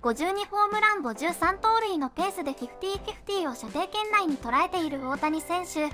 52ホームラン53盗塁のペースで50-50を射程圏内に捉えている大谷選手。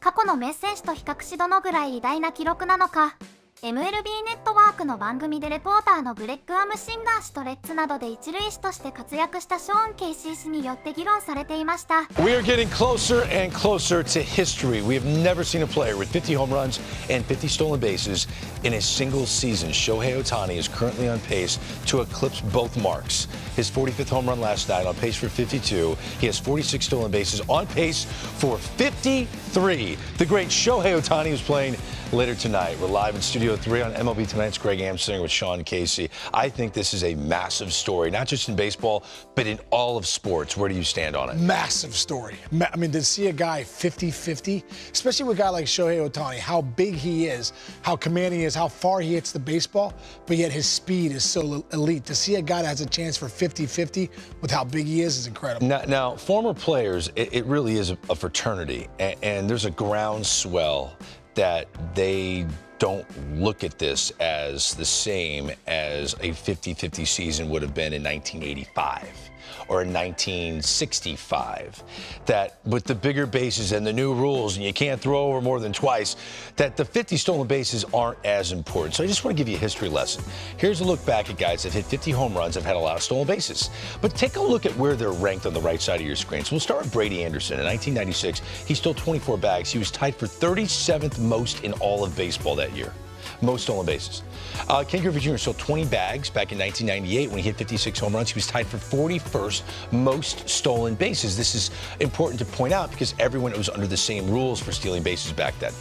過去の名選手と比較しどのぐらい偉大な記録なのか、MLB ネットワークの番組でレポーターのグレッグ・アムシンガー氏とレッツなどで一塁手として活躍したショーン・ケイシー氏によって議論されていました。We are getting closer and closer to history. We have never seen a player with 50 home runs and 50 stolen bases in a single season. Shohei Ohtani is currently on pace to eclipse both marks. His 45th home run last night, on pace for 52. He has 46 stolen bases, on pace for 53. The great Shohei Ohtani is playing later tonight. We're live in Studio 3 on MLB Tonight's Greg Amsinger with Sean Casey. I think this is a massive story, not just in baseball, but in all of sports. Where do you stand on it? Massive story. I mean, to see a guy 50-50, especially with a guy like Shohei Ohtani, how big he is, how commanding he is, how far he hits the baseball, but yet his speed is so elite. To see a guy that has a chance for 50-50 with how big he is incredible. Now former players, it really is a fraternity, and there's a groundswell that they don't look at this as the same as a 50-50 season would have been in 1985 or in 1965. That with the bigger bases and the new rules, and you can't throw over more than twice, that the 50 stolen bases aren't as important. So I just want to give you a history lesson. Here's a look back at guys that hit 50 home runs, have had a lot of stolen bases. But take a look at where they're ranked on the right side of your screen. So we'll start with Brady Anderson. In 1996, he stole 24 bags. He was tied for 37th most in all of baseball that year. Most stolen bases. Ken Griffey Jr. stole 20 bags back in 1998 when he hit 56 home runs. He was tied for 41st most stolen bases. This is important to point out because everyone was under the same rules for stealing bases back then.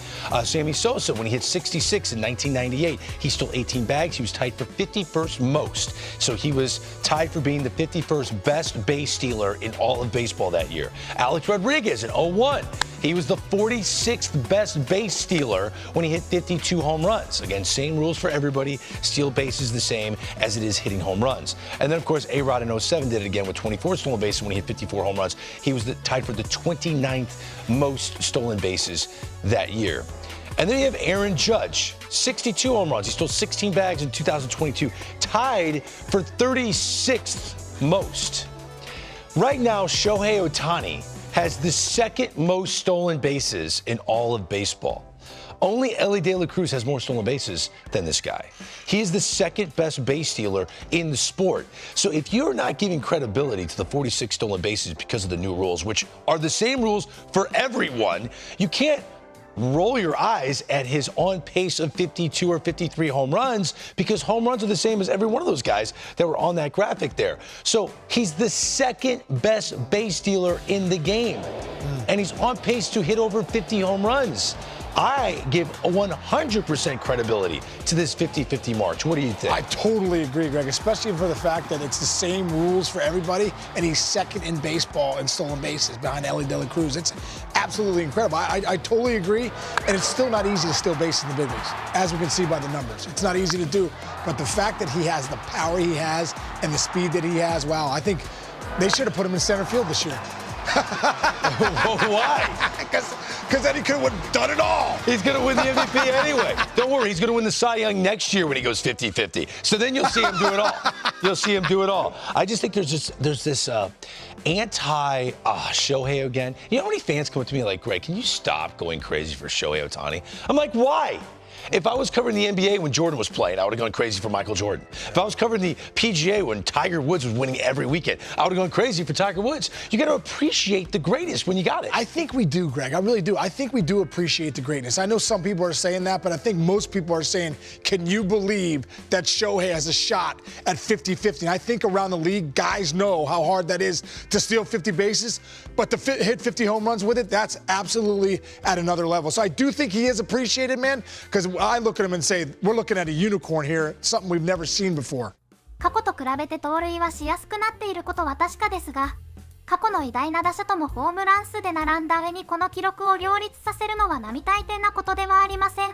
Sammy Sosa, when he hit 66 in 1998, he stole 18 bags. He was tied for 51st most. So he was tied for being the 51st best base stealer in all of baseball that year. Alex Rodriguez in 01. He was the 46th best base stealer when he hit 52 home runs. Again, same rules for everybody. Steal bases the same as it is hitting home runs. And then, of course, A-Rod in 07 did it again with 24 stolen bases when he hit 54 home runs. He was tied for the 29th most stolen bases that year. And then you have Aaron Judge, 62 home runs. He stole 16 bags in 2022, tied for 36th most. Right now, Shohei Ohtani has the second most stolen bases in all of baseball. Only Elly De La Cruz has more stolen bases than this guy. He is the second best base stealer in the sport. So if you're not giving credibility to the 46 stolen bases because of the new rules, which are the same rules for everyone, you can't roll your eyes at his on pace of 52 or 53 home runs, because home runs are the same as every one of those guys that were on that graphic there. So he's the second best base stealer in the game, and he's on pace to hit over 50 home runs. I give 100% credibility to this 50-50 march. What do you think? I totally agree, Greg, especially for the fact that it's the same rules for everybody, and he's second in baseball in stolen bases behind Elly De La Cruz. It's absolutely incredible. I totally agree, and it's still not easy to steal bases in the big leagues, as we can see by the numbers. It's not easy to do, but the fact that he has the power he has and the speed that he has, wow, I think they should have put him in center field this year. Why? Because then he could have done it all. He's going to win the MVP anyway. Don't worry, he's going to win the Cy Young next year when he goes 50-50. So then you'll see him do it all. You'll see him do it all. I just think there's this anti-Shohei again. You know how many fans come up to me like, Greg, can you stop going crazy for Shohei Ohtani? I'm like, why? If I was covering the NBA when Jordan was playing, I would have gone crazy for Michael Jordan. If I was covering the PGA when Tiger Woods was winning every weekend, I would have gone crazy for Tiger Woods. You got to appreciate the greatest when you got it. I think we do, Greg. I really do. I think we do appreciate the greatness. I know some people are saying that, but I think most people are saying, can you believe that Shohei has a shot at 50-50? And I think around the league, guys know how hard that is to steal 50 bases, but to hit 50 home runs with it, that's absolutely at another level. So I do think he is appreciated, man, because I look at him and say, we're looking at a unicorn here, something we've never seen before. 過去と比べて盗塁はしやすくなっていることは確かですが、過去の偉大な打者ともホームラン数で並んだ上にこの記録を両立させるのは並大抵なことではありません。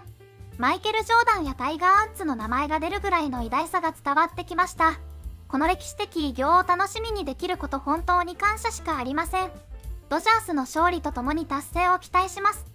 マイケル・ジョーダンやタイガー・アンツの名前が出るぐらいの偉大さが伝わってきました。この歴史的偉業を楽しみにできること本当に感謝しかありません。ドジャースの勝利とともに達成を期待します。